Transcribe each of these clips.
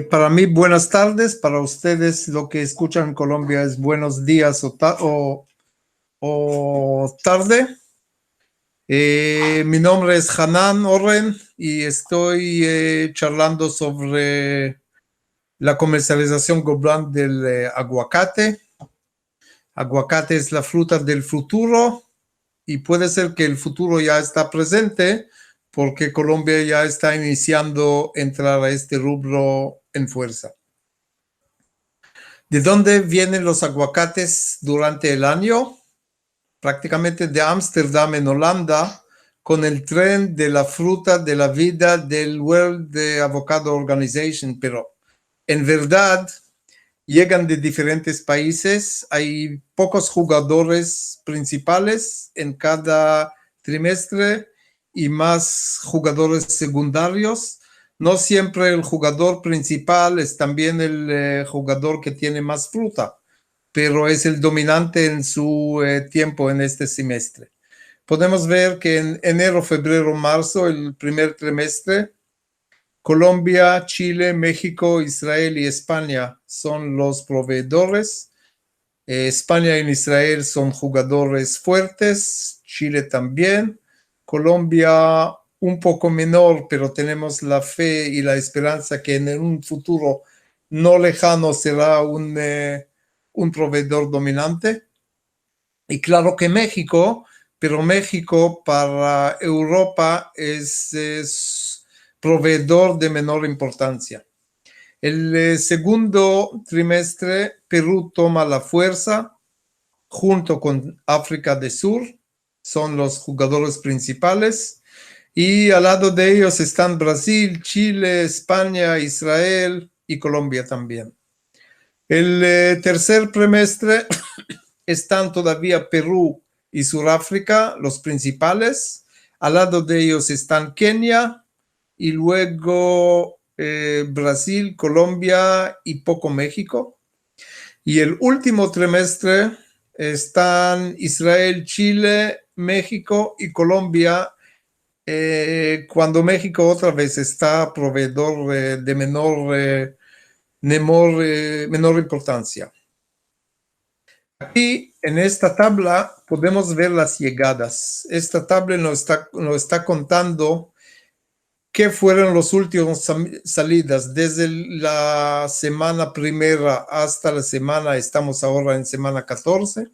Para mí, buenas tardes. Para ustedes, lo que escuchan en Colombia es buenos días o tarde. Mi nombre es Hanan Oren y estoy charlando sobre la comercialización global del aguacate. Aguacate es la fruta del futuro y puede ser que el futuro ya está presente porque Colombia ya está iniciando a entrar a este rubro en fuerza. ¿De dónde vienen los aguacates durante el año? Prácticamente de Ámsterdam, en Holanda, con el tren de la fruta de la vida del World Avocado Organization, pero en verdad llegan de diferentes países. Hay pocos jugadores principales en cada trimestre y más jugadores secundarios. No siempre el jugador principal es también el jugador que tiene más fruta, pero es el dominante en su tiempo en este semestre. Podemos ver que en enero, febrero, marzo, el primer trimestre, Colombia, Chile, México, Israel y España son los proveedores. España y Israel son jugadores fuertes, Chile también. Colombia un poco menor, pero tenemos la fe y la esperanza que en un futuro no lejano será un proveedor dominante. Y claro que México, pero México para Europa es proveedor de menor importancia. El segundo trimestre, Perú toma la fuerza junto con África del Sur, son los jugadores principales, y al lado de ellos están Brasil, Chile, España, Israel y Colombia también. El tercer trimestre están todavía Perú y Sudáfrica, los principales. Al lado de ellos están Kenia y luego Brasil, Colombia y poco México. Y el último trimestre están Israel, Chile, México y Colombia, cuando México otra vez está proveedor de menor importancia. Aquí en esta tabla podemos ver las llegadas. Esta tabla nos está contando qué fueron los últimos salidas desde la semana primera hasta la semana, estamos ahora en semana 14,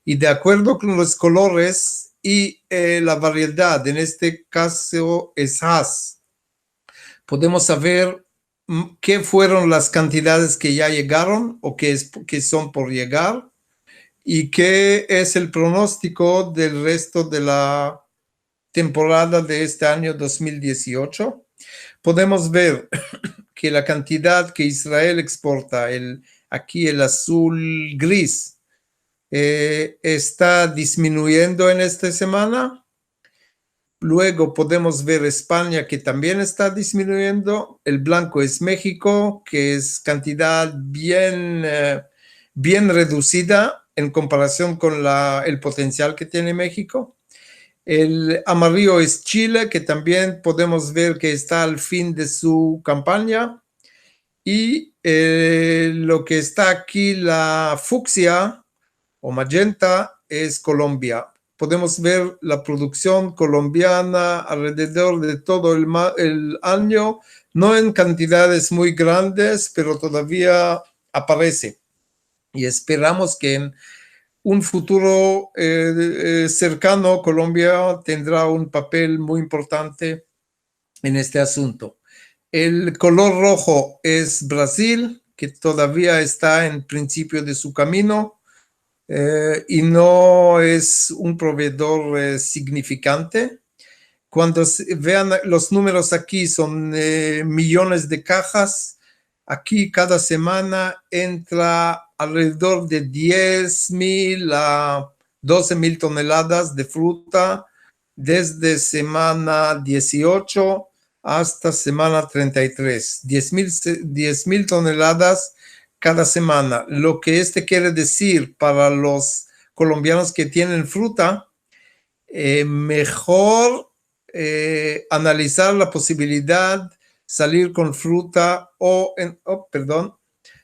y de acuerdo con los colores y la variedad, en este caso es Hass, podemos saber qué fueron las cantidades que ya llegaron o que son por llegar y qué es el pronóstico del resto de la temporada de este año 2018. Podemos ver que la cantidad que Israel exporta, aquí el azul gris, está disminuyendo en esta semana. Luego podemos ver España, que también está disminuyendo. El blanco es México, que es cantidad bien reducida en comparación con el potencial que tiene México. El amarillo es Chile, que también podemos ver que está al fin de su campaña. Y lo que está aquí, la fucsia o magenta, es Colombia. Podemos ver la producción colombiana alrededor de todo el año, no en cantidades muy grandes, pero todavía aparece. Y esperamos que en un futuro cercano, Colombia tendrá un papel muy importante en este asunto. El color rojo es Brasil, que todavía está en principio de su camino y no es un proveedor significante. Cuando vean los números aquí, son millones de cajas. Aquí cada semana entra alrededor de 10,000 a 12,000 toneladas de fruta desde semana 18 hasta semana 33. 10,000 toneladas cada semana. Lo que quiere decir para los colombianos que tienen fruta, mejor analizar la posibilidad salir con fruta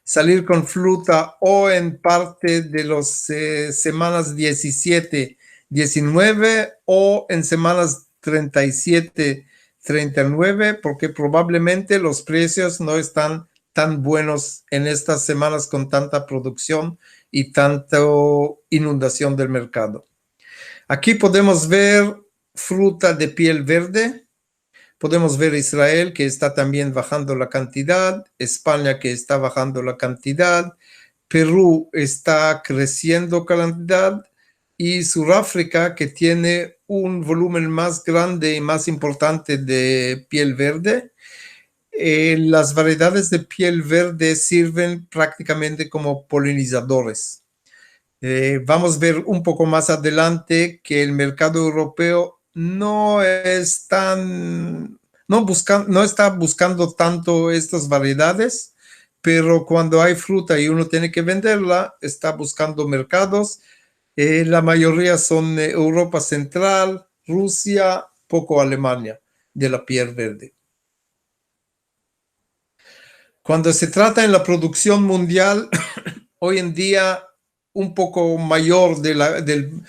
salir con fruta o en parte de las semanas 17, 19 o en semanas 37, 39, porque probablemente los precios no están tan buenos en estas semanas con tanta producción y tanta inundación del mercado. Aquí podemos ver fruta de piel verde. Podemos ver Israel, que está también bajando la cantidad, España, que está bajando la cantidad, Perú está creciendo cantidad y Sudáfrica, que tiene un volumen más grande y más importante de piel verde. Las variedades de piel verde sirven prácticamente como polinizadores. Vamos a ver un poco más adelante que el mercado europeo no está buscando tanto estas variedades, pero cuando hay fruta y uno tiene que venderla, está buscando mercados. La mayoría son Europa Central, Rusia, poco Alemania, de la piel verde. Cuando se trata en la producción mundial, hoy en día un poco mayor del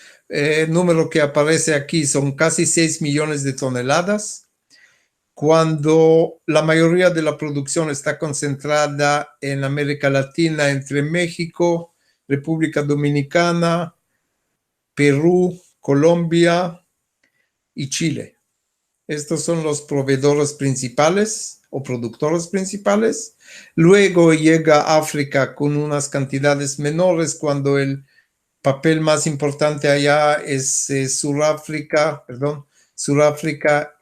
número que aparece aquí, son casi 6 millones de toneladas, cuando la mayoría de la producción está concentrada en América Latina, entre México, República Dominicana, Perú, Colombia y Chile. Estos son los proveedores principales o productores principales. Luego llega África con unas cantidades menores cuando el papel más importante allá es Sudáfrica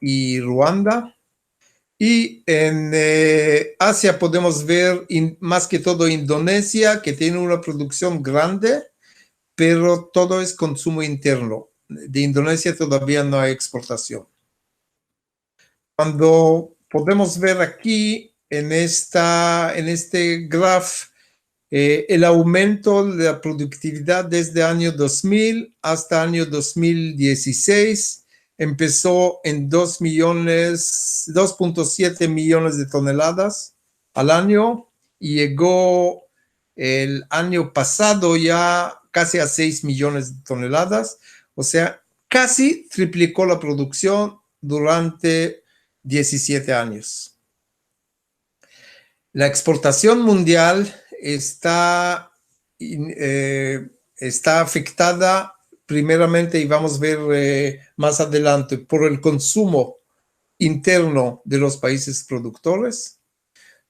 y Ruanda. Y en Asia podemos ver más que todo Indonesia, que tiene una producción grande, pero todo es consumo interno. De Indonesia todavía no hay exportación. Cuando podemos ver aquí en este graph el aumento de la productividad desde año 2000 hasta año 2016 empezó en 2.7 millones de toneladas al año y llegó el año pasado ya casi a 6 millones de toneladas, o sea, casi triplicó la producción durante 17 años. La exportación mundial está afectada primeramente, y vamos a ver más adelante, por el consumo interno de los países productores,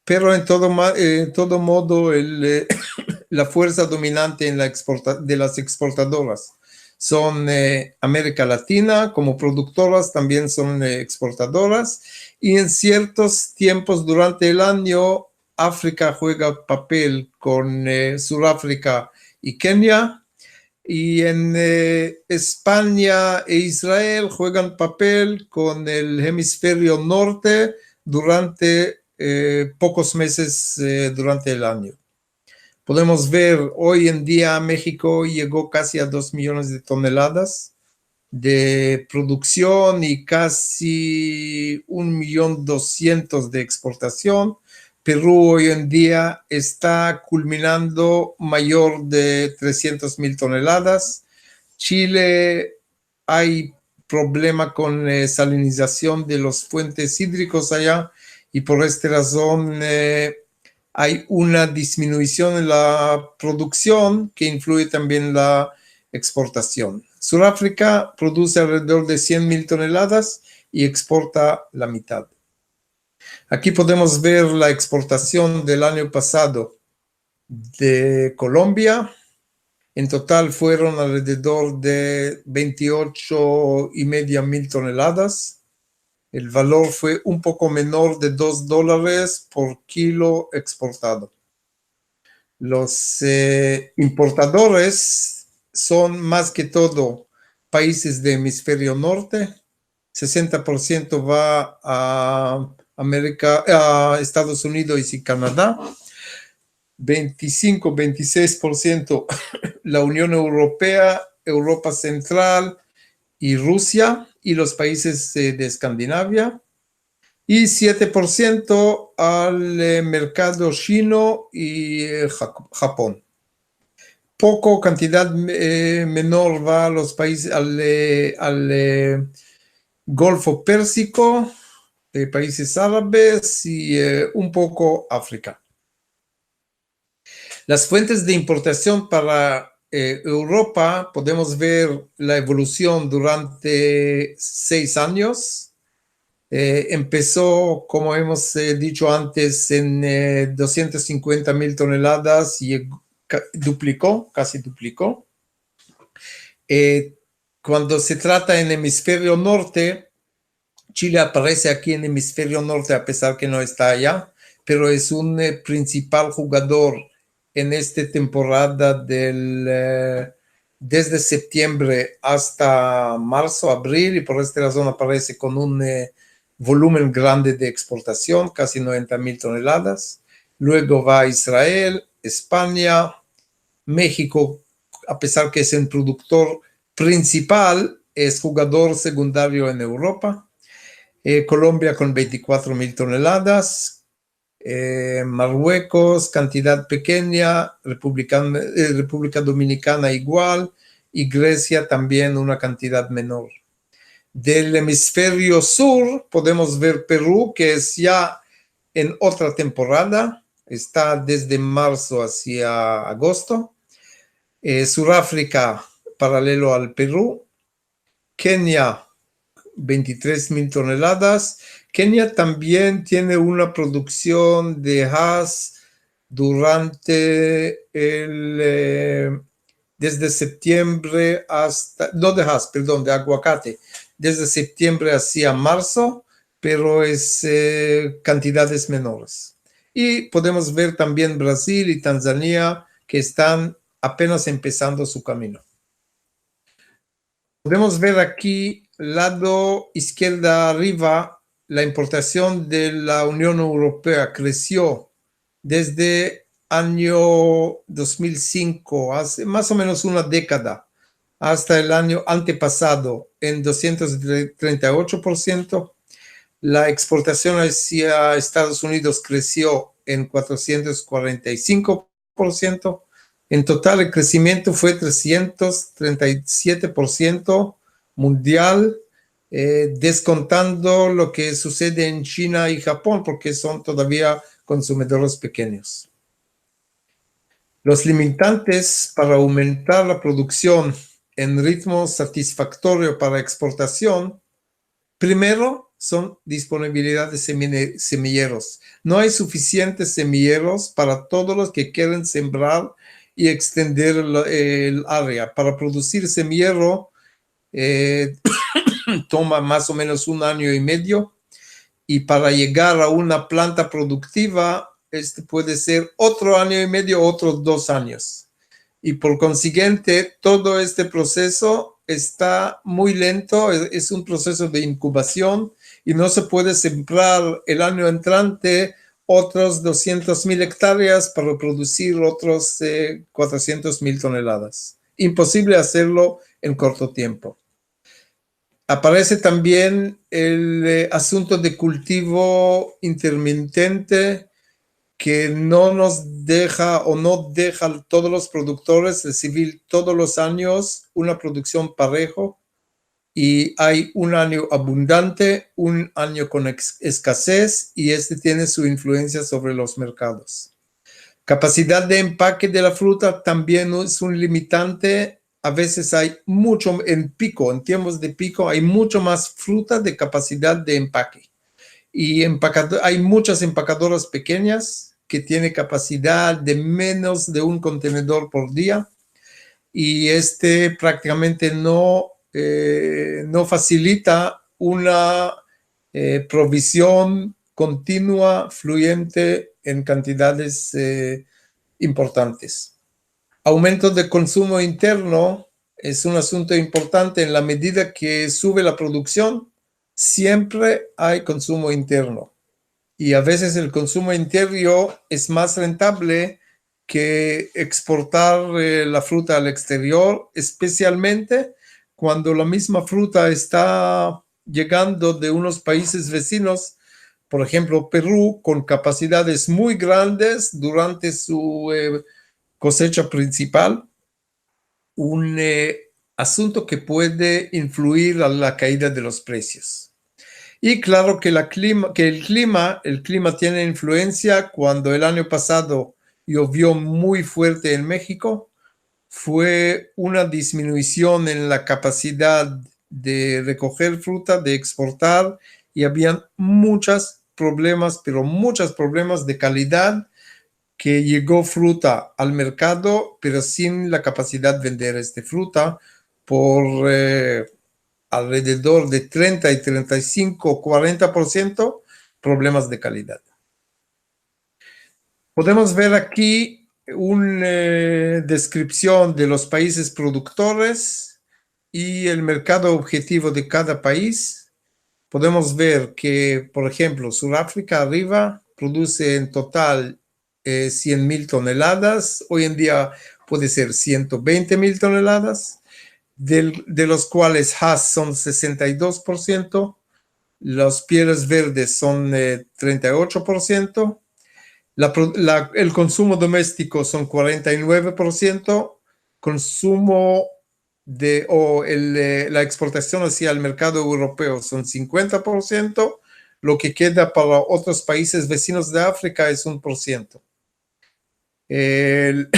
pero en todo modo la fuerza dominante en de las exportadoras son América Latina, como productoras también son exportadoras, y en ciertos tiempos durante el año África juega papel con Sudáfrica y Kenia, y en España e Israel juegan papel con el hemisferio norte durante pocos meses durante el año. Podemos ver hoy en día México llegó casi a 2 millones de toneladas de producción y casi 1.200.000 de exportación. Perú hoy en día está culminando mayor de 300.000 toneladas. Chile hay problema con salinización de los fuentes hídricos allá y por esta razón hay una disminución en la producción que influye también en la exportación. Sudáfrica produce alrededor de 100.000 toneladas y exporta la mitad. Aquí podemos ver la exportación del año pasado de Colombia. En total fueron alrededor de 28.5 mil toneladas. El valor fue un poco menor de $2 por kilo exportado. Los importadores son más que todo países de hemisferio norte. 60% va a Estados Unidos y Canadá. 26% la Unión Europea, Europa Central y Rusia y los países de Escandinavia. y 7% al mercado chino y Japón. Poco cantidad menor va a los países, al Golfo Pérsico, países árabes y un poco África. Las fuentes de importación para Europa, podemos ver la evolución durante 6 años. Empezó, como hemos dicho antes, en 250,000 toneladas y duplicó, casi duplicó. Cuando se trata en hemisferio norte, Chile aparece aquí en hemisferio norte a pesar que no está allá, pero es un principal jugador en esta temporada desde septiembre hasta marzo, abril, y por esta razón aparece con un volumen grande de exportación, casi 90,000 toneladas. Luego va a Israel, España, México, a pesar que es el productor principal, es jugador secundario en Europa. Colombia con 24,000 toneladas. Marruecos, cantidad pequeña. República Dominicana igual. Y Grecia también una cantidad menor. Del hemisferio sur podemos ver Perú, que es ya en otra temporada. Está desde marzo hacia agosto. Sudáfrica, paralelo al Perú. Kenia, 23,000 toneladas. Kenia también tiene una producción de Hass durante desde septiembre hasta, no de Hass, perdón, de aguacate, desde septiembre hacia marzo, pero es cantidades menores. Y podemos ver también Brasil y Tanzania que están apenas empezando su camino. Podemos ver aquí, lado izquierda arriba, la importación de la Unión Europea creció desde año 2005, hace más o menos una década, hasta el año antepasado en 238%. La exportación hacia Estados Unidos creció en 445%. En total, el crecimiento fue 337% mundial, descontando lo que sucede en China y Japón, porque son todavía consumidores pequeños. Los limitantes para aumentar la producción en ritmo satisfactorio para exportación, primero, son disponibilidad de semilleros. No hay suficientes semilleros para todos los que quieren sembrar y extender el área. Para producir semillero toma más o menos 1 año y medio, y para llegar a una planta productiva puede ser otro año y medio, otros 2 años. Y por consiguiente, todo este proceso está muy lento, es un proceso de incubación y no se puede sembrar el año entrante otros 200,000 hectáreas para producir otros 400,000 toneladas. Imposible hacerlo en corto tiempo. Aparece también el asunto de cultivo intermitente, que no nos deja o no deja a todos los productores recibir todos los años una producción parejo, y hay un año abundante, un año con escasez, y tiene su influencia sobre los mercados. Capacidad de empaque de la fruta también es un limitante. A veces hay mucho en pico, en tiempos de pico, hay mucho más fruta de capacidad de empaque. Y hay muchas empacadoras pequeñas que tienen capacidad de menos de un contenedor por día, y prácticamente no facilita una provisión continua, fluyente en cantidades importantes. Aumento de consumo interno es un asunto importante. En la medida que sube la producción, siempre hay consumo interno, y a veces el consumo interno es más rentable que exportar la fruta al exterior, especialmente cuando la misma fruta está llegando de unos países vecinos por ejemplo, Perú, con capacidades muy grandes durante su cosecha principal, un asunto que puede influir a la caída de los precios. Y claro que el clima tiene influencia. Cuando el año pasado llovió muy fuerte en México, fue una disminución en la capacidad de recoger fruta, de exportar, y habían muchos problemas, pero muchos problemas de calidad, que llegó fruta al mercado, pero sin la capacidad de vender esta fruta por alrededor de 30 y 35, 40% problemas de calidad. Podemos ver aquí una descripción de los países productores y el mercado objetivo de cada país. Podemos ver que, por ejemplo, Sudáfrica arriba produce en total 100,000 toneladas. Hoy en día puede ser 120,000 toneladas, de los cuales Hass son 62%, los pieles verdes son 38%, el consumo doméstico son 49%, consumo la exportación hacia el mercado europeo son 50%, lo que queda para otros países vecinos de África es 1%. El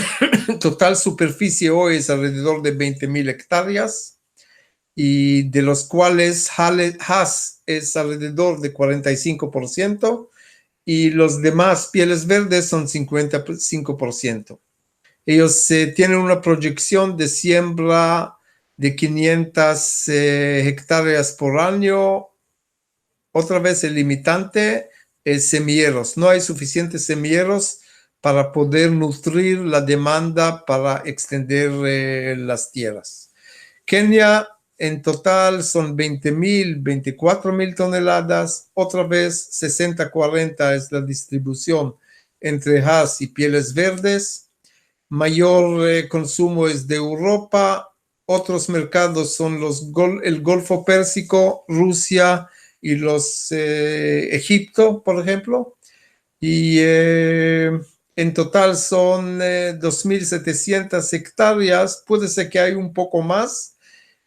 total superficie hoy es alrededor de 20,000 hectáreas, y de los cuales Hass es alrededor de 45%, y los demás pieles verdes son 55%. Ellos tienen una proyección de siembra de 500 hectáreas por año. Otra vez el limitante es semilleros. No hay suficientes semilleros para poder nutrir la demanda para extender las tierras. Kenia en total son 20,000, 24,000 toneladas. Otra vez 60-40 es la distribución entre Hass y pieles verdes. Mayor consumo es de Europa. Otros mercados son el Golfo Pérsico, Rusia y Egipto, por ejemplo. Y en total son 2,700 hectáreas. Puede ser que hay un poco más.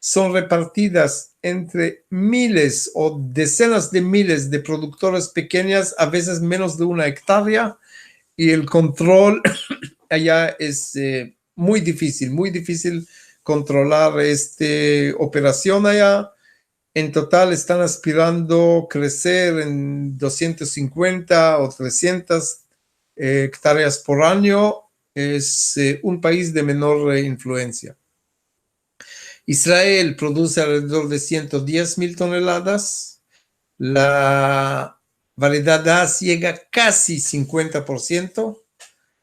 Son repartidas entre miles o decenas de miles de productores pequeñas, a veces menos de 1 hectárea, y el control allá es muy difícil controlar esta operación allá. En total están aspirando crecer en 250 o 300 hectáreas por año. Es un país de menor influencia. Israel produce alrededor de 110,000 toneladas. La variedad Hass llega casi 50%.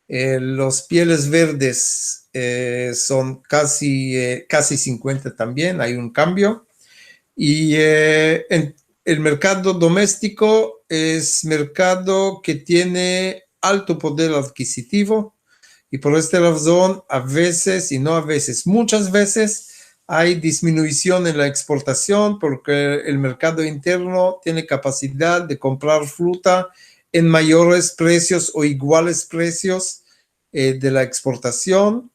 Los pieles verdes son casi 50 también, hay un cambio. Y el mercado doméstico es mercado que tiene alto poder adquisitivo, y por esta razón a veces, y no a veces, muchas veces, hay disminución en la exportación, porque el mercado interno tiene capacidad de comprar fruta en mayores precios o iguales precios de la exportación.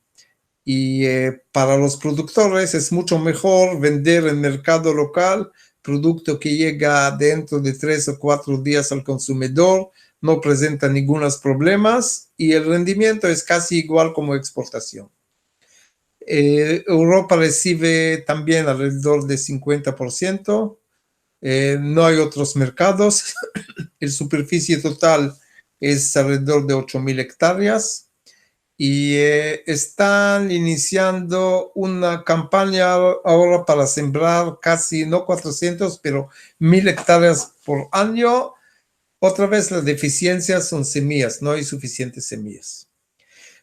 Y para los productores es mucho mejor vender en mercado local producto que llega dentro de 3 o 4 días al consumidor, no presenta ningunos problemas, y el rendimiento es casi igual como exportación. Europa recibe también alrededor de 50%. No hay otros mercados. El superficie total es alrededor de 8,000 hectáreas. Y están iniciando una campaña ahora para sembrar casi, no 400, pero 1,000 hectáreas por año. Otra vez las deficiencias son semillas, no hay suficientes semillas.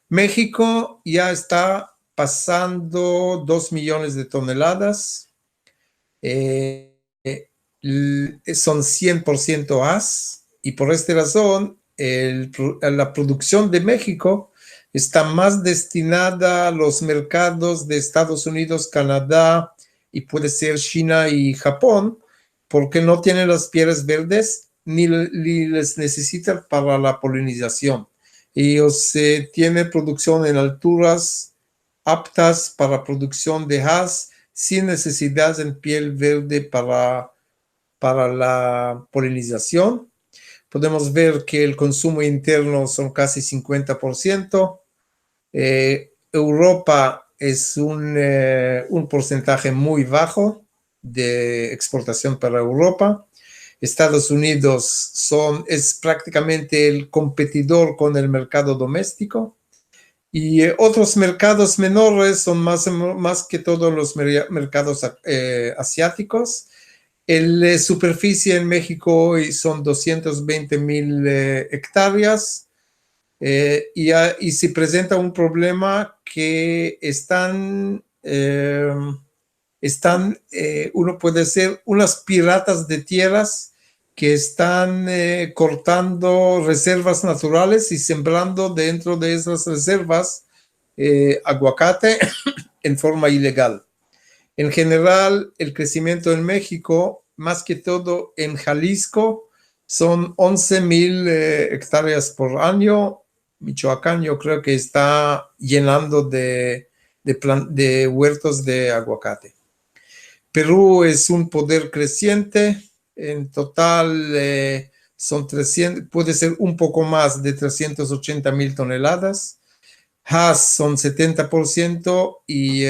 México ya está pasando 2 millones de toneladas. Son 100% Hass, y por esta razón la producción de México está más destinada a los mercados de Estados Unidos, Canadá y puede ser China y Japón, porque no tienen las pieles verdes ni les necesitan para la polinización. Ellos tienen producción en alturas aptas para producción de haz sin necesidad en piel verde para la polinización. Podemos ver que el consumo interno son casi 50%. Europa es un porcentaje muy bajo de exportación para Europa. Estados Unidos es prácticamente el competidor con el mercado doméstico. Y otros mercados menores son más que todos los mercados asiáticos. La superficie en México hoy son 220,000 hectáreas. Y se presenta un problema que uno puede ser unas piratas de tierras que están cortando reservas naturales y sembrando dentro de esas reservas aguacate en forma ilegal. En general, el crecimiento en México, más que todo en Jalisco, son 11,000 hectáreas por año. Michoacán yo creo que está llenando de huertos de aguacate. Perú es un poder creciente. En total puede ser un poco más de 380,000 toneladas. Haz son 70% y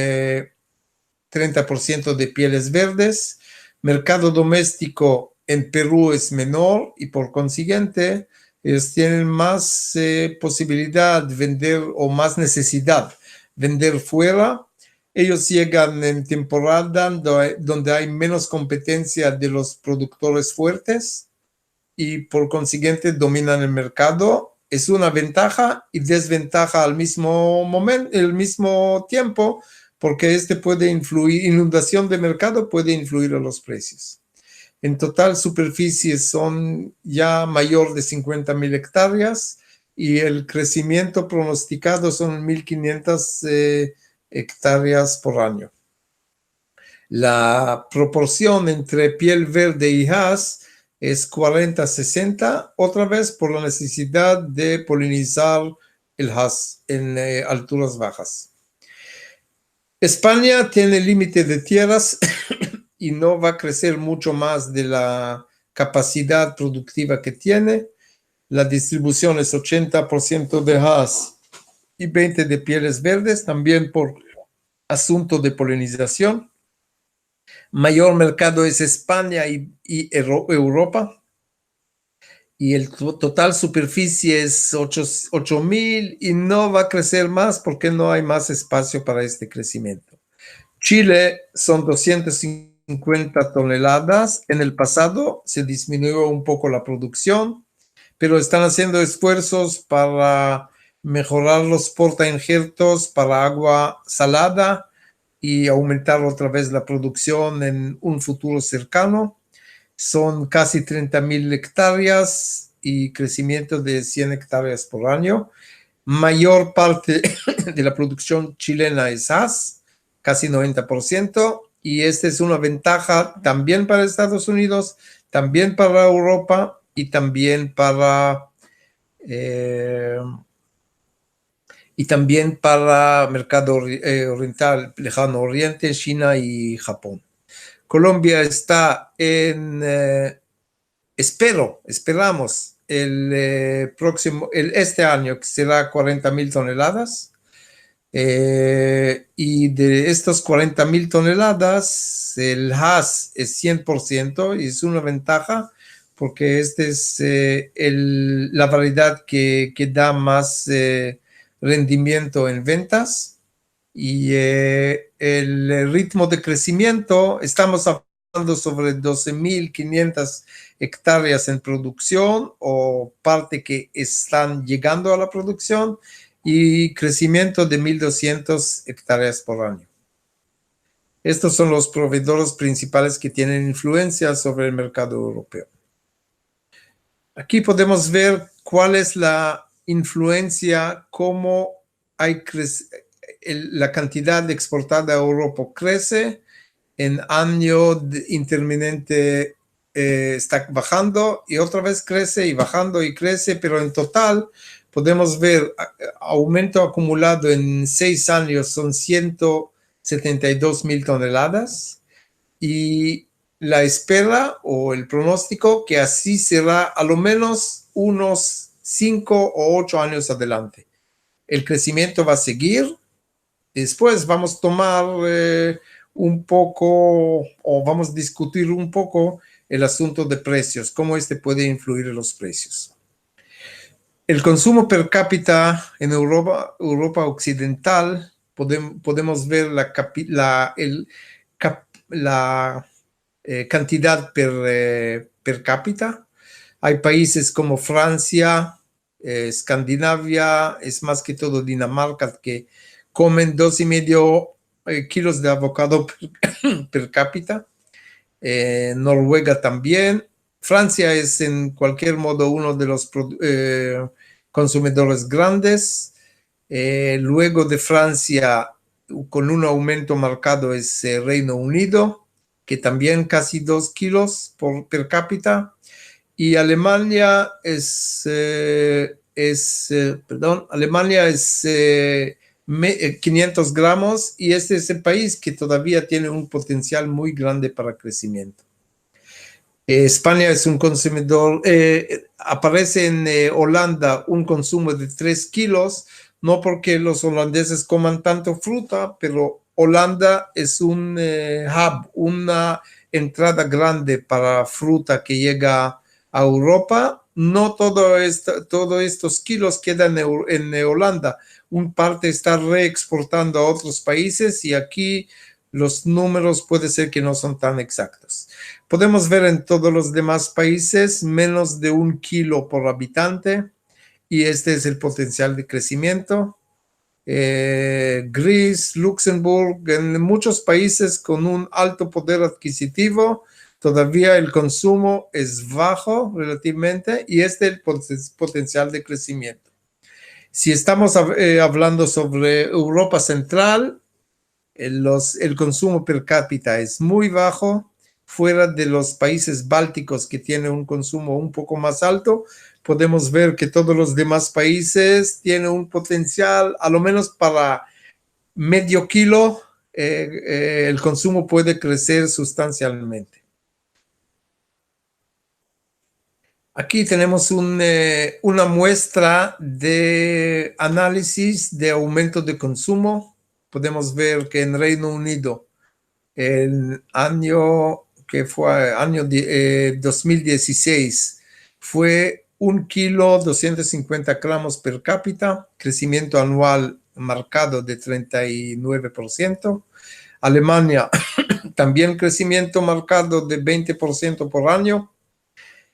30% de pieles verdes. Mercado doméstico en Perú es menor y por consiguiente ellos tienen más posibilidad de vender o más necesidad de vender fuera. Ellos llegan en temporada donde hay menos competencia de los productores fuertes y por consiguiente dominan el mercado. Es una ventaja y desventaja al mismo momento, al mismo tiempo, porque puede influir, inundación de mercado puede influir en los precios. En total, superficies son ya mayor de 50,000 hectáreas y el crecimiento pronosticado son 1,500 hectáreas por año. La proporción entre piel verde y haz es 40-60, otra vez por la necesidad de polinizar el haz en alturas bajas. España tiene límite de tierras y no va a crecer mucho más de la capacidad productiva que tiene. La distribución es 80% de haz y 20% de pieles verdes, también por asunto de polinización. Mayor mercado es España y Europa. Y el total superficie es 8,000 y no va a crecer más porque no hay más espacio para este crecimiento. Chile son 250 toneladas. En el pasado se disminuyó un poco la producción, pero están haciendo esfuerzos para mejorar los portainjertos para agua salada y aumentar otra vez la producción en un futuro cercano. Son casi 30,000 hectáreas y crecimiento de 100 hectáreas por año. Mayor parte de la producción chilena es haz, casi 90%, y esta es una ventaja también para Estados Unidos, también para Europa y también para mercado oriental, lejano oriente, China y Japón. Colombia está esperamos este año que será 40,000 toneladas. Y de estas 40,000 toneladas, el haz es 100% y es una ventaja porque esta es la variedad que da más rendimiento en ventas. Y el ritmo de crecimiento, estamos hablando sobre 12,500 hectáreas en producción o parte que están llegando a la producción y crecimiento de 1,200 hectáreas por año. Estos son los proveedores principales que tienen influencia sobre el mercado europeo. Aquí podemos ver cuál es la influencia, cómo hay la cantidad de exportada a Europa crece en año intermitente está bajando y otra vez crece y bajando y crece, pero en total podemos ver aumento acumulado en 6 años son 172,000 toneladas y la espera o el pronóstico que así será a lo menos unos 5 o 8 años adelante. El crecimiento va a seguir. Después vamos a tomar un poco o vamos a discutir un poco el asunto de precios, cómo este puede influir en los precios. El consumo per cápita en Europa occidental, podemos ver la cantidad per cápita. Hay países como Francia, Escandinavia, es más que todo Dinamarca, que comen 2,5 kilos de avocado per cápita. Noruega también. Francia es en cualquier modo uno de los consumidores grandes. Luego de Francia, con un aumento marcado, es Reino Unido, que también casi 2 kilos per cápita. Y Alemania es 500 gramos y este es el país que todavía tiene un potencial muy grande para crecimiento. España es un consumidor, aparece en Holanda un consumo de 3 kilos, no porque los holandeses coman tanto fruta, pero Holanda es un hub, una entrada grande para fruta que llega a Europa. No todos estos kilos quedan en Holanda, un parte está reexportando a otros países y aquí los números puede ser que no son tan exactos. Podemos ver en todos los demás países menos de 1 kilo por habitante y este es el potencial de crecimiento. Grecia, Luxemburgo, en muchos países con un alto poder adquisitivo, todavía el consumo es bajo relativamente y este es el potencial de crecimiento. Si estamos hablando sobre Europa Central, el consumo per cápita es muy bajo. Fuera de los países bálticos que tienen un consumo un poco más alto, podemos ver que todos los demás países tienen un potencial, a lo menos para medio kilo, el consumo puede crecer sustancialmente. Aquí tenemos una muestra de análisis de aumento de consumo. Podemos ver que en Reino Unido, el año 2016, fue 1 kilo 250 gramos per cápita, crecimiento anual marcado de 39%. Alemania, también crecimiento marcado de 20% por año.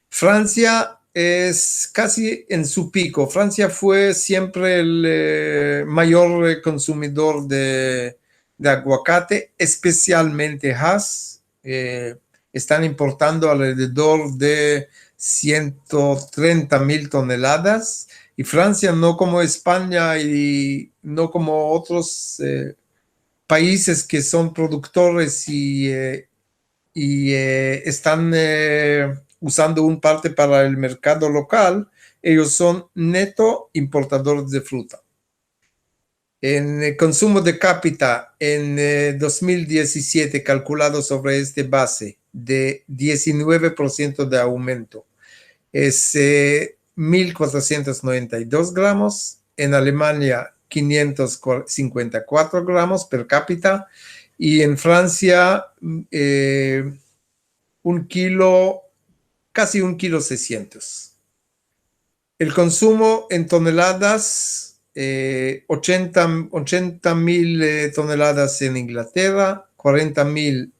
Francia es casi en su pico. Francia fue siempre el mayor consumidor de aguacate, especialmente Hass. Están importando alrededor de 130,000 toneladas. Y Francia, no como España y no como otros países que son productores y están usando un parte para el mercado local, ellos son neto importadores de fruta. En el consumo de cápita en 2017, calculado sobre este base de 19% de aumento, es 1,492 gramos. En Alemania, 554 gramos per cápita. Y en Francia, 1 kilo, casi 1,600 kilos. El consumo en toneladas, 80,000 toneladas en Inglaterra, 40,000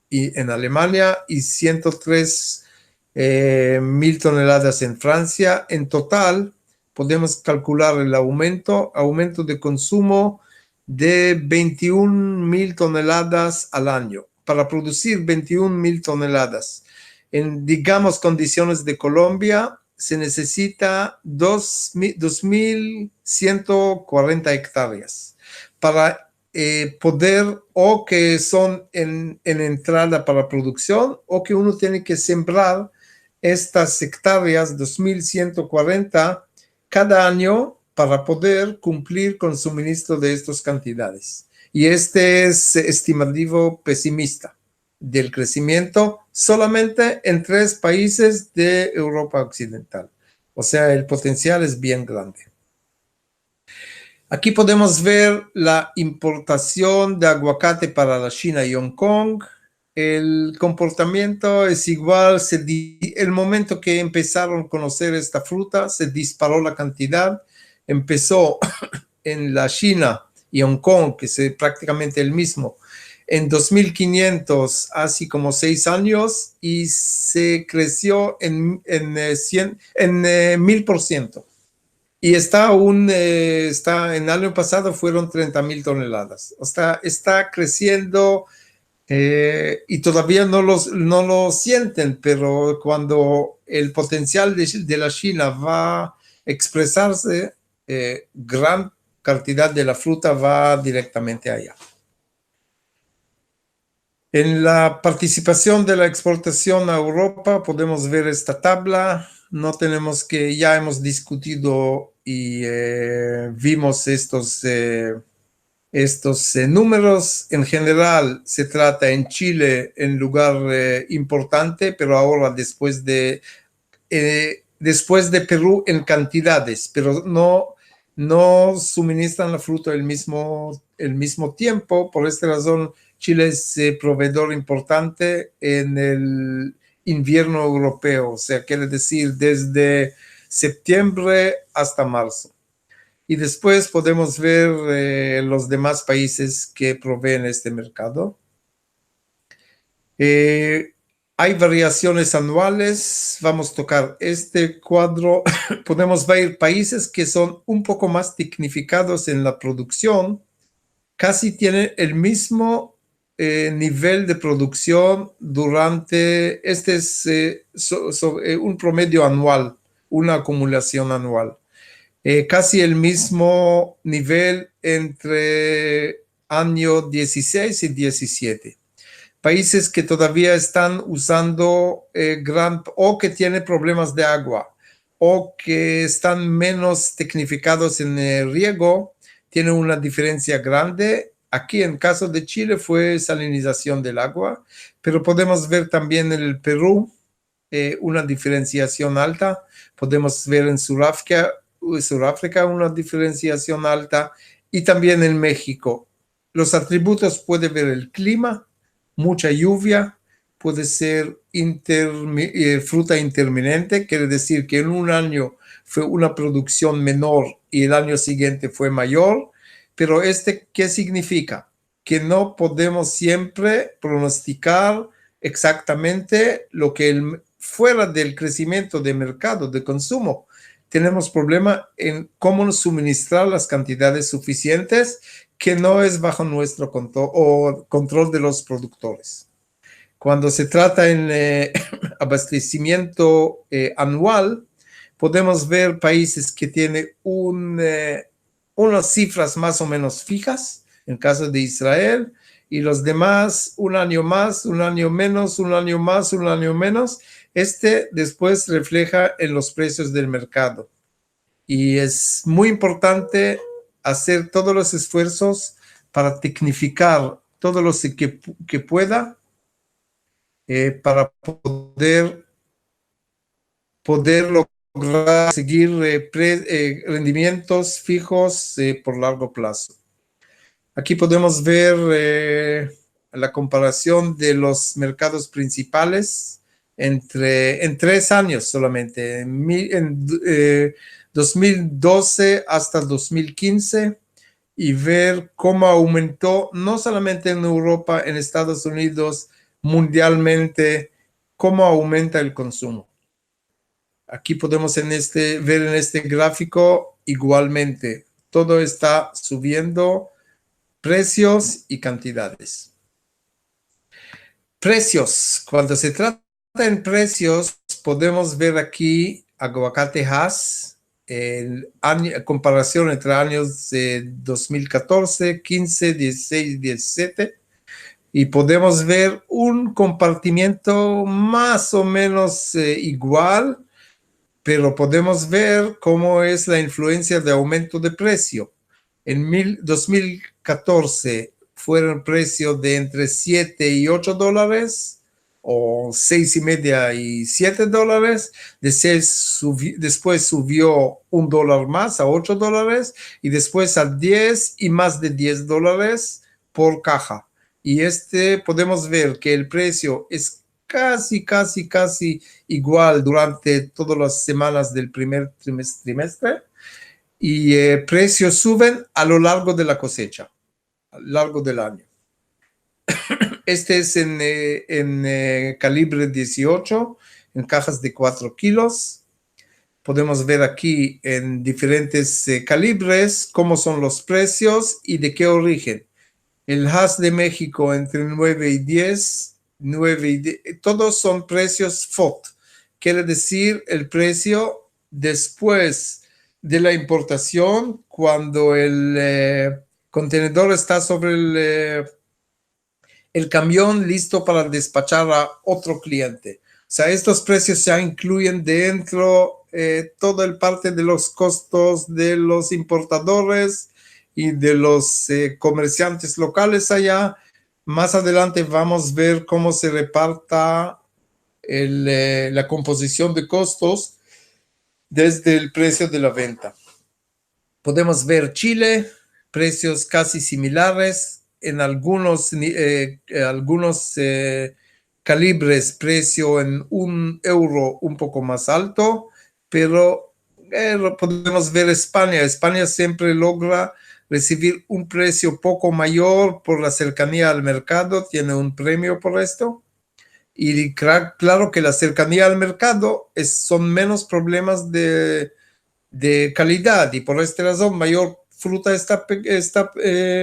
en Alemania y 103,000 toneladas en Francia. En total, podemos calcular el aumento de consumo de 21,000 toneladas al año. Para producir 21,000 toneladas en, digamos, condiciones de Colombia, se necesita 2,140 hectáreas. Para poder o que son en entrada para producción o que uno tiene que sembrar estas hectáreas, 2140 cada año para poder cumplir con suministro de estas cantidades. Y este es estimativo pesimista del crecimiento solamente en 3 países de Europa Occidental. O sea, el potencial es bien grande. Aquí podemos ver la importación de aguacate para la China y Hong Kong. El comportamiento es igual. El momento que empezaron a conocer esta fruta, se disparó la cantidad. Empezó en la China y Hong Kong, que es prácticamente el mismo, en 2.500, así como 6 años, y se creció en 1.000%. Y está en el año pasado fueron 30.000 toneladas. O sea, está creciendo y todavía no lo sienten, pero cuando el potencial de la China va a expresarse, gran cantidad de la fruta va directamente allá. En la participación de la exportación a Europa podemos ver esta tabla. No tenemos que, ya hemos discutido y vimos estos números. En general se trata en Chile en lugar importante, pero ahora después de Perú en cantidades, pero no suministran la fruta el mismo tiempo. Por esta razón, Chile es proveedor importante en el invierno europeo, o sea, quiere decir desde septiembre hasta marzo. Y después podemos ver los demás países que proveen este mercado. Hay variaciones anuales. Vamos a tocar este cuadro. Podemos ver países que son un poco más tecnificados en la producción. Casi tienen el mismo nivel de producción durante, este es un promedio anual, una acumulación anual. Casi el mismo nivel entre año 16 y 17. Países que todavía están usando o que tienen problemas de agua o que están menos tecnificados en el riego, tienen una diferencia grande. Aquí en caso de Chile fue salinización del agua, pero podemos ver también en el Perú una diferenciación alta. Podemos ver en Sudáfrica una diferenciación alta y también en México. Los atributos puede ver el clima, mucha lluvia, puede ser fruta intermitente, quiere decir que en un año fue una producción menor y el año siguiente fue mayor, pero ¿qué significa? Que no podemos siempre pronosticar exactamente lo que fuera del crecimiento de mercado, de consumo. Tenemos problema en cómo suministrar las cantidades suficientes que no es bajo nuestro control de los productores. Cuando se trata en abastecimiento anual, podemos ver países que tienen unas cifras más o menos fijas, en caso de Israel, y los demás un año más, un año menos, un año más, un año menos. Después refleja en los precios del mercado. Y es muy importante hacer todos los esfuerzos para tecnificar todo lo que pueda para poder lograr seguir rendimientos fijos por largo plazo. Aquí podemos ver la comparación de los mercados principales en 3 años solamente, en 2012 hasta 2015, y ver cómo aumentó, no solamente en Europa, en Estados Unidos, mundialmente, cómo aumenta el consumo. Aquí podemos ver en este gráfico igualmente, todo está subiendo, precios y cantidades. Precios, cuando se trata en precios, podemos ver aquí aguacate Hass, comparación entre años 2014, 15, 16, 17, y podemos ver un compartimiento más o menos igual, pero podemos ver cómo es la influencia de aumento de precio. En 2014 fueron precios de entre 7 y 8 dólares, o 6,5 y 7 dólares. Después subió $1 más a 8 dólares, y después a 10 y más de 10 dólares por caja. Y podemos ver que el precio es casi igual durante todas las semanas del primer trimestre, y precios suben a lo largo de la cosecha, a lo largo del año. Este es en calibre 18, en cajas de 4 kilos. Podemos ver aquí en diferentes calibres cómo son los precios y de qué origen. El Hass de México entre 9 y 10, todos son precios FOT. Quiere decir el precio después de la importación, cuando el contenedor está sobre el camión listo para despachar a otro cliente. O sea, estos precios ya incluyen dentro toda el parte de los costos de los importadores y de los comerciantes locales allá. Más adelante vamos a ver cómo se reparta la composición de costos desde el precio de la venta. Podemos ver Chile, precios casi similares, en algunos calibres precio en €1 un poco más alto, pero podemos ver España. España siempre logra recibir un precio poco mayor por la cercanía al mercado, tiene un premio por esto. Y claro que la cercanía al mercado son menos problemas de calidad, y por esta razón mayor fruta está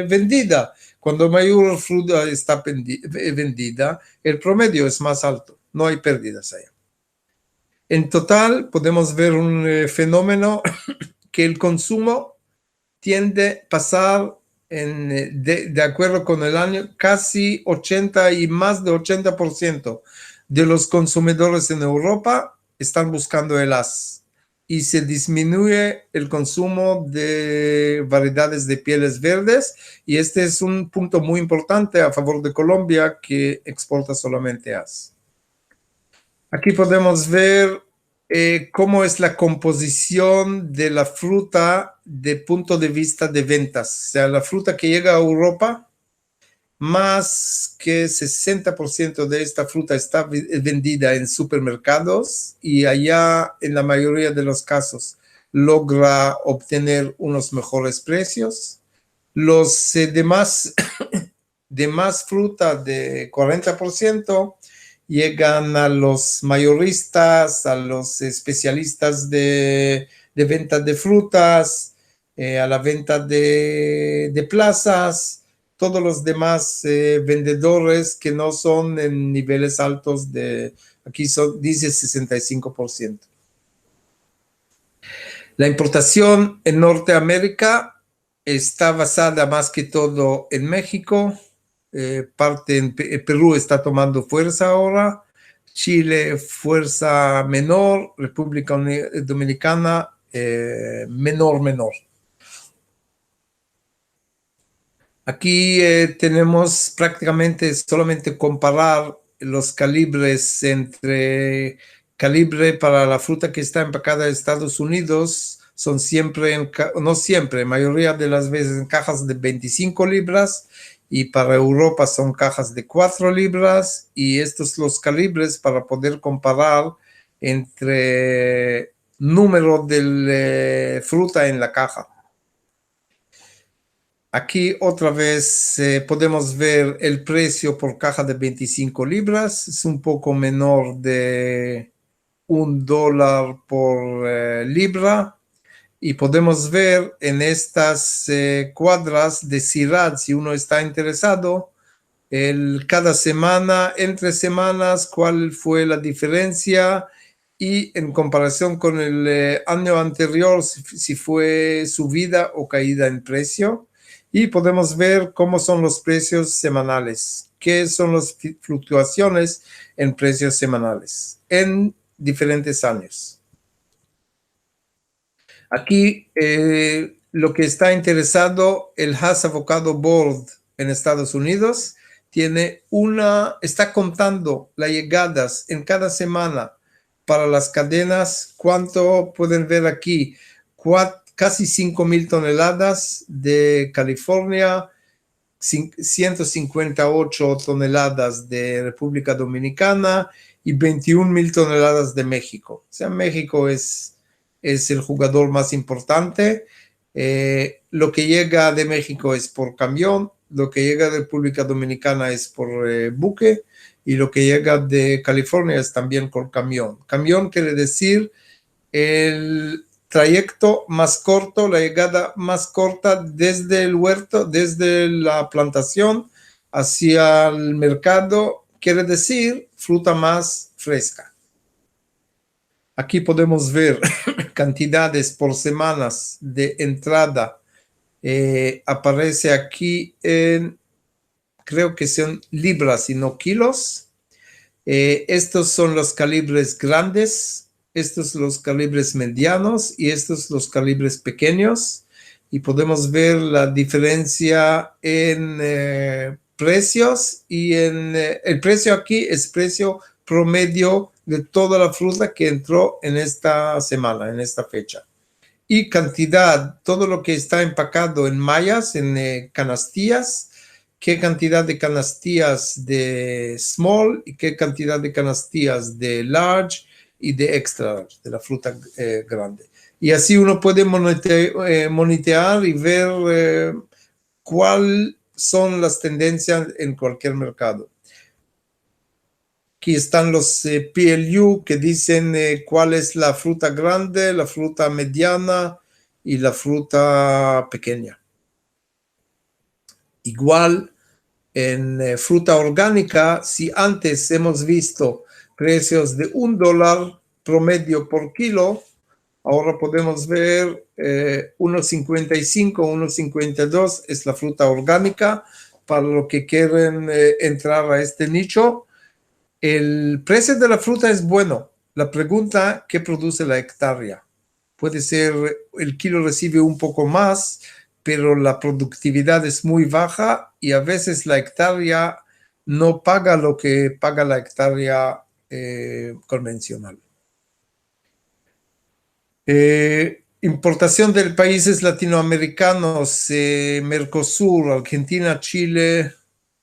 vendida. Cuando mayor fruta está vendida, el promedio es más alto, no hay pérdidas allá. En total podemos ver un fenómeno que el consumo tiende a pasar de acuerdo con el año, casi 80 y más de 80% de los consumidores en Europa están buscando el Hass, y se disminuye el consumo de variedades de pieles verdes, y este es un punto muy importante a favor de Colombia, que exporta solamente Hass. Aquí podemos ver cómo es la composición de la fruta de punto de vista de ventas. O sea, la fruta que llega a Europa, más que 60% de esta fruta está vendida en supermercados, y allá en la mayoría de los casos logra obtener unos mejores precios. Los demás fruta de 40% llegan a los mayoristas, a los especialistas de venta de frutas, a la venta de plazas, todos los demás vendedores que no son en niveles altos aquí dice 65%. La importación en Norteamérica está basada más que todo en México. Parte en Perú está tomando fuerza ahora, Chile fuerza menor, República Dominicana menor. Aquí tenemos prácticamente solamente comparar los calibres entre calibre para la fruta que está empacada en Estados Unidos, son siempre, no siempre, mayoría de las veces en cajas de 25 libras, y para Europa son cajas de 4 libras, y estos son los calibres para poder comparar entre número de fruta en la caja. Aquí otra vez podemos ver el precio por caja de 25 libras, es un poco menor de $1 por libra. Y podemos ver en estas cuadras de CIRAD, si uno está interesado, cada semana, entre semanas, cuál fue la diferencia y en comparación con el año anterior, si fue subida o caída en precio. Y podemos ver cómo son los precios semanales, qué son las fluctuaciones en precios semanales en diferentes años. Aquí lo que está interesado, el Hass Avocado Board en Estados Unidos está contando las llegadas en cada semana para las cadenas. ¿Cuánto pueden ver aquí? Casi 5,000 toneladas de California, 158 toneladas de República Dominicana y 21,000 toneladas de México. O sea, México es el jugador más importante. Lo que llega de México es por camión, lo que llega de República Dominicana es por buque, y lo que llega de California es también por camión. Camión quiere decir el trayecto más corto, la llegada más corta desde el huerto, desde la plantación hacia el mercado, quiere decir fruta más fresca. Aquí podemos ver cantidades por semanas de entrada. Aparece aquí en, creo que son libras y no kilos. Estos son los calibres grandes, estos los calibres medianos y estos los calibres pequeños. Y podemos ver la diferencia en precios, y el precio aquí es precio promedio de toda la fruta que entró en esta semana, en esta fecha. Y cantidad, todo lo que está empacado en mallas, en canastillas, qué cantidad de canastillas de small y qué cantidad de canastillas de large y de extra large, de la fruta grande. Y así uno puede monitorear y ver cuáles son las tendencias en cualquier mercado. Aquí están los PLU que dicen cuál es la fruta grande, la fruta mediana y la fruta pequeña. Igual en fruta orgánica, si antes hemos visto precios de $1 promedio por kilo, ahora podemos ver 1.55, 1.52 es la fruta orgánica para los que quieren entrar a este nicho. El precio de la fruta es bueno. La pregunta, ¿qué produce la hectárea? Puede ser, el kilo recibe un poco más, pero la productividad es muy baja y a veces la hectárea no paga lo que paga la hectárea convencional. Importación de países latinoamericanos, Mercosur, Argentina, Chile,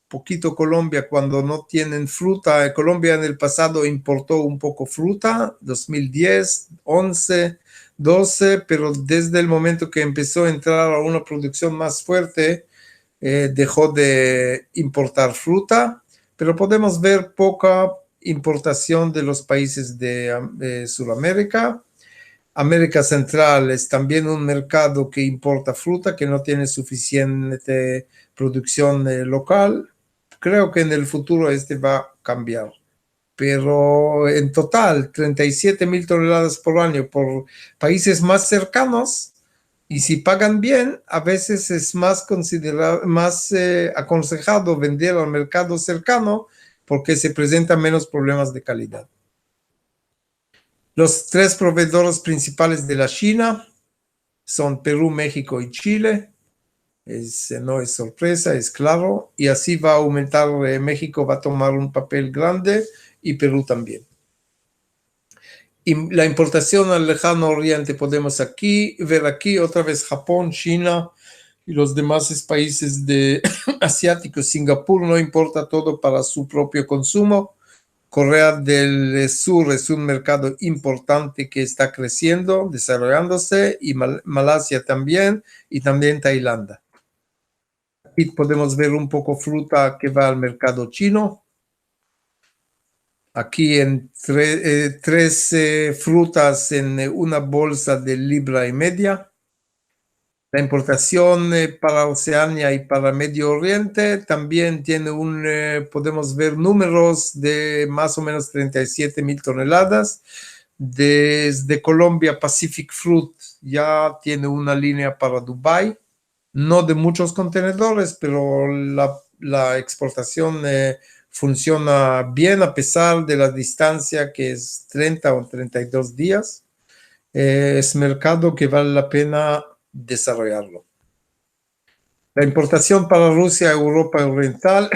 poquito Colombia cuando no tienen fruta. Colombia en el pasado importó un poco fruta, 2010, 11, 12, pero desde el momento que empezó a entrar a una producción más fuerte, dejó de importar fruta, pero podemos ver poca importación de los países de Sudamérica. América Central es también un mercado que importa fruta, que no tiene suficiente producción local. Creo que en el futuro este va a cambiar. Pero en total, 37,000 toneladas por año por países más cercanos, y si pagan bien, a veces es más aconsejado vender al mercado cercano porque se presentan menos problemas de calidad. Los 3 proveedores principales de la China son Perú, México y Chile. No es sorpresa, es claro, y así va a aumentar. México va a tomar un papel grande y Perú también. Y la importación al lejano oriente podemos ver aquí otra vez Japón, China y los demás países asiáticos. Singapur no importa todo para su propio consumo. Corea del Sur es un mercado importante que está creciendo, desarrollándose, y Malasia también, y también Tailandia. Aquí podemos ver un poco fruta que va al mercado chino. Aquí en 13 frutas en una bolsa de 1,5 libras. La importación para Oceanía y para Medio Oriente también tiene podemos ver números de más o menos 37,000 toneladas. Desde Colombia, Pacific Fruit ya tiene una línea para Dubái, no de muchos contenedores, pero la exportación funciona bien a pesar de la distancia que es 30 o 32 días. Es mercado que vale la pena desarrollarlo. La importación para Rusia, Europa Oriental,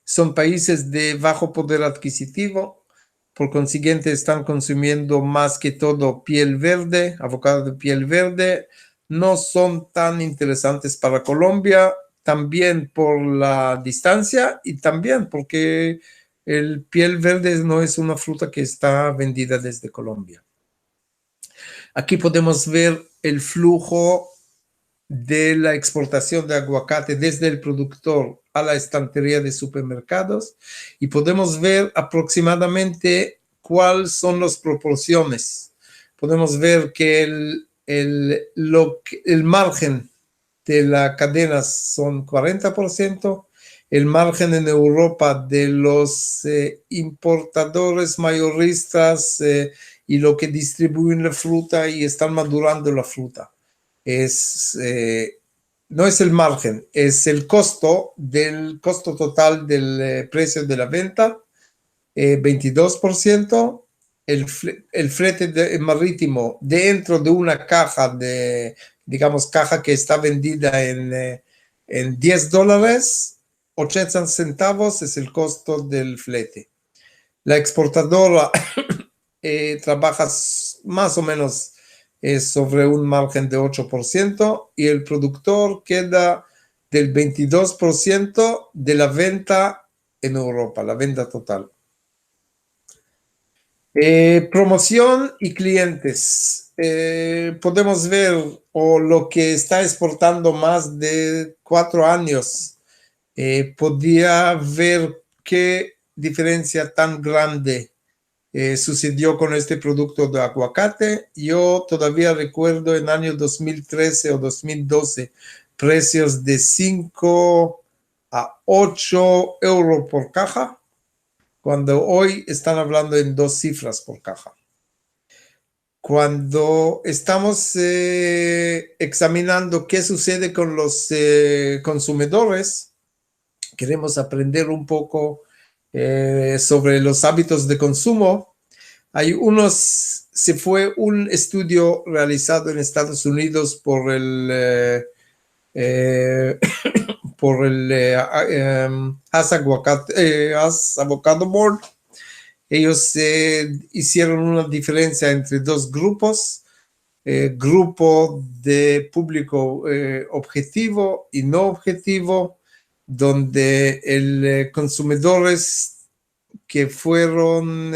son países de bajo poder adquisitivo, por consiguiente están consumiendo más que todo piel verde, avocado de piel verde, no son tan interesantes para Colombia, también por la distancia y también porque el piel verde no es una fruta que está vendida desde Colombia. Aquí podemos ver el flujo de la exportación de aguacate desde el productor a la estantería de supermercados y podemos ver aproximadamente cuáles son las proporciones. Podemos ver que el margen de la cadena son 40%, el margen en Europa de los importadores mayoristas y lo que distribuyen la fruta y están madurando la fruta. No es el margen, es el costo total del precio de la venta, 22%, el flete marítimo dentro de una caja digamos, caja que está vendida en $10, 80 centavos es el costo del flete. La exportadora trabaja más o menos sobre un margen de 8% y el productor queda del 22% de la venta en Europa, la venta total. Promoción y clientes. Podemos ver lo que está exportando más de 4 años. Podía ver qué diferencia tan grande sucedió con este producto de aguacate. Yo todavía recuerdo en año 2013 o 2012 precios de 5 a 8 euros por caja, cuando hoy están hablando en 2 cifras por caja. Cuando estamos examinando qué sucede con los consumidores, queremos aprender un poco sobre los hábitos de consumo. Se fue un estudio realizado en Estados Unidos por el As Avocado Board. Ellos hicieron una diferencia entre dos grupos, grupo de público objetivo y no objetivo, donde el consumidores que fueron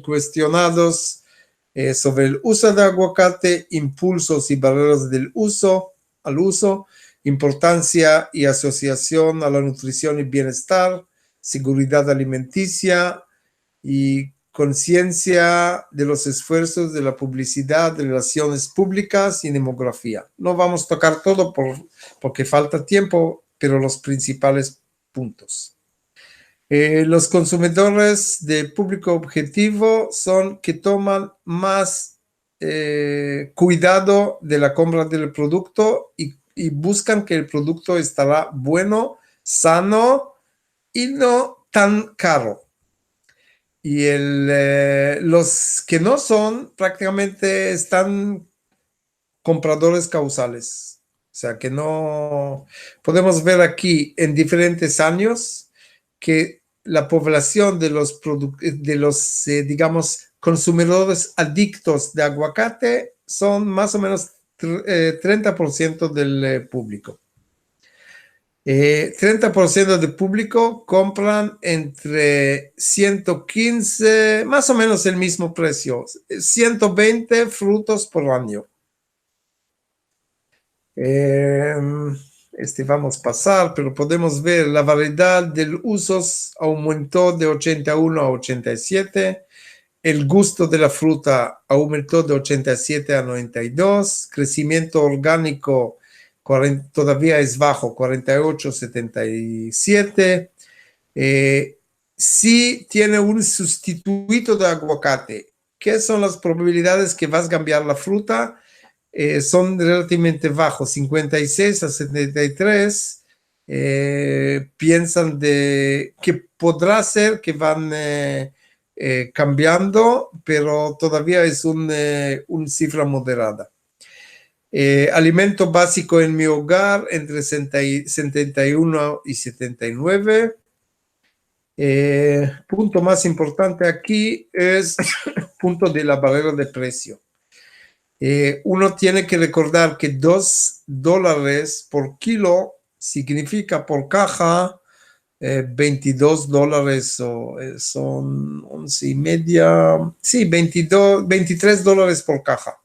cuestionados sobre el uso de aguacate, impulsos y barreras al uso, importancia y asociación a la nutrición y bienestar, seguridad alimenticia y conciencia de los esfuerzos de la publicidad, de relaciones públicas y demografía. No vamos a tocar todo porque falta tiempo, pero los principales puntos. Los consumidores de público objetivo son que toman más cuidado de la compra del producto y buscan que el producto estará bueno, sano y no tan caro. Y los que no son prácticamente están compradores causales. O sea que no podemos ver aquí en diferentes años que la población de los digamos, consumidores adictos de aguacate son más o menos 30% del público. 30% del público compran entre 115, más o menos el mismo precio, 120 frutos por año. Vamos a pasar, pero podemos ver la variedad de usos aumentó de 81 a 87, el gusto de la fruta aumentó de 87 a 92, crecimiento orgánico todavía es bajo, 48 a 77, si tiene un sustituto de aguacate, ¿qué son las probabilidades que vas a cambiar la fruta? Son relativamente bajos, 56 a 73. Piensan de que podrá ser que van cambiando, pero todavía es una cifra moderada. Alimento básico en mi hogar entre 71 y 79. Punto más importante aquí es punto de la barrera de precio. Uno tiene que recordar que $2 por kilo significa por caja $22 o son 11.5, sí, $23 por caja.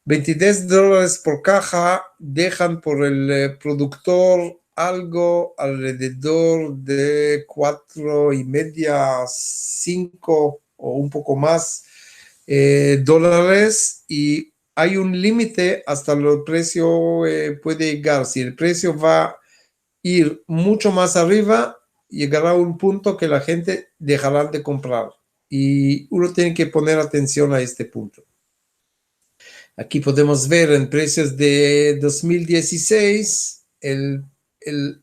$23 por caja dejan por el productor algo alrededor de 4.5, 5 o un poco más dólares, y hay un límite hasta el precio puede llegar. Si el precio va a ir mucho más arriba, llegará a un punto que la gente dejará de comprar, y uno tiene que poner atención a este punto. Aquí podemos ver en precios de 2016,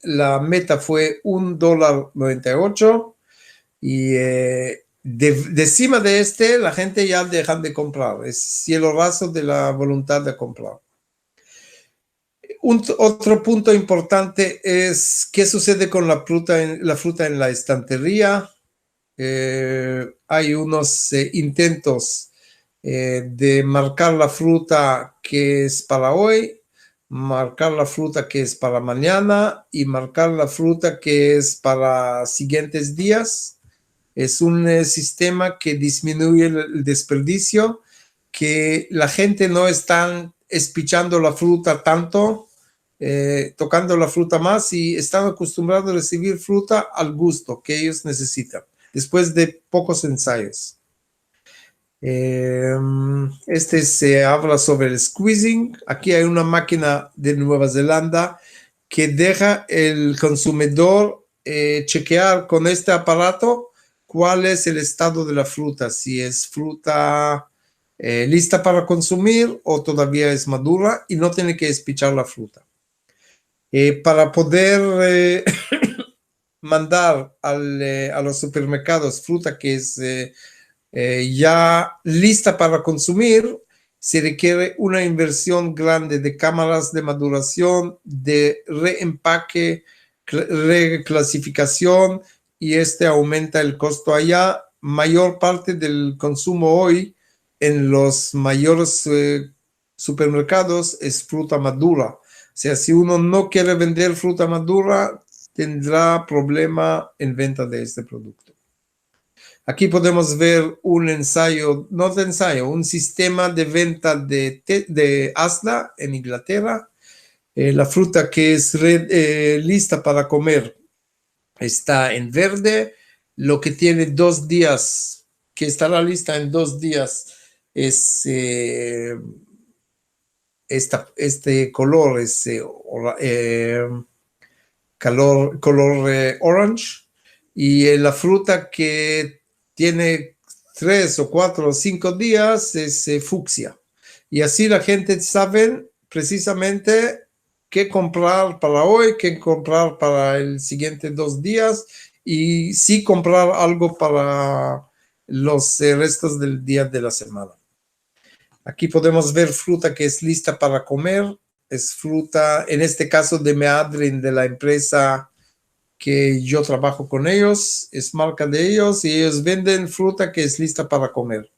la meta fue $1.98, y de encima de la gente ya dejan de comprar. Es cielo raso de la voluntad de comprar. Otro punto importante es qué sucede con la fruta en la estantería. Hay unos intentos de marcar la fruta que es para hoy, marcar la fruta que es para mañana y marcar la fruta que es para siguientes días. Es un sistema que disminuye el desperdicio, que la gente no está espichando la fruta tanto, tocando la fruta más, y están acostumbrados a recibir fruta al gusto que ellos necesitan, después de pocos ensayos. Se habla sobre el squeezing. Aquí hay una máquina de Nueva Zelanda que deja el consumidor chequear con este aparato cuál es el estado de la fruta, si es fruta lista para consumir o todavía es madura, y no tiene que espichar la fruta. Para poder mandar a los supermercados fruta que es ya lista para consumir, se requiere una inversión grande de cámaras de maduración, de reempaque, reclasificación, y aumenta el costo allá. Mayor parte del consumo hoy en los mayores supermercados es fruta madura. O sea, si uno no quiere vender fruta madura, tendrá problema en venta de este producto. Aquí podemos ver un un sistema de venta de Asda en Inglaterra. La fruta que es lista para comer está en verde. Lo que tiene 2 días, que estará lista en 2 días, es este color, es color orange. Y la fruta que tiene 3 o 4 o 5 días es fucsia. Y así la gente sabe precisamente qué comprar para hoy, qué comprar para el siguiente 2 días, y sí comprar algo para los restos del día de la semana. Aquí podemos ver fruta que es lista para comer. Es fruta, en este caso de Meadrin, de la empresa que yo trabajo con ellos, es marca de ellos, y ellos venden fruta que es lista para comer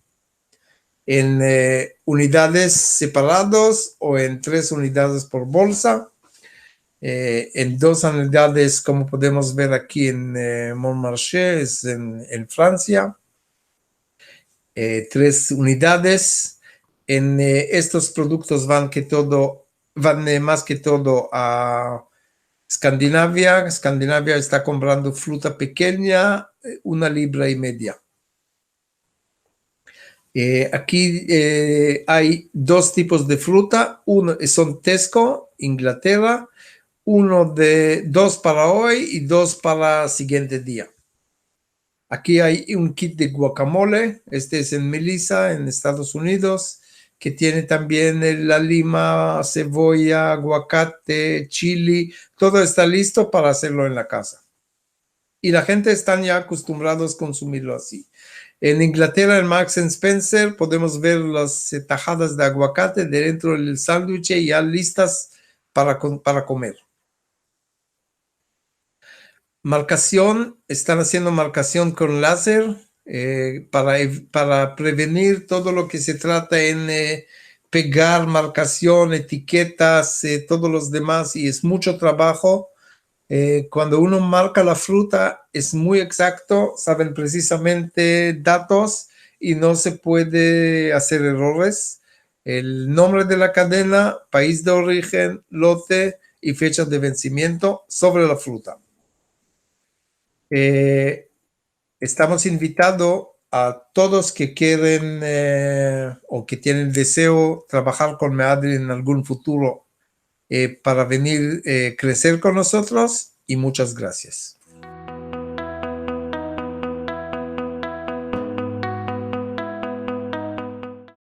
en unidades separadas o en 3 unidades por bolsa, en 2 unidades, como podemos ver aquí en Montmarché, es en Francia, 3 unidades. En estos productos van más que todo a Escandinavia. Escandinavia está comprando fruta pequeña, 1,5 libras. Aquí hay 2 tipos de fruta. Uno son Tesco, Inglaterra. 2 para hoy y 2 para el siguiente día. Aquí hay un kit de guacamole, este es en Melissa, en Estados Unidos, que tiene también la lima, cebolla, aguacate, chili, todo está listo para hacerlo en la casa. Y la gente están ya acostumbrados a consumirlo así. En Inglaterra, en Marks Spencer, podemos ver las tajadas de aguacate dentro del sándwich ya listas para comer. Marcación, están haciendo marcación con láser para prevenir todo lo que se trata en pegar marcación, etiquetas, todos los demás, y es mucho trabajo. Cuando uno marca la fruta es muy exacto, saben precisamente datos y no se puede hacer errores. El nombre de la cadena, país de origen, lote y fecha de vencimiento sobre la fruta. Estamos invitando a todos que quieren o que tienen deseo trabajar con Meadri en algún futuro para venir crecer con nosotros y muchas gracias.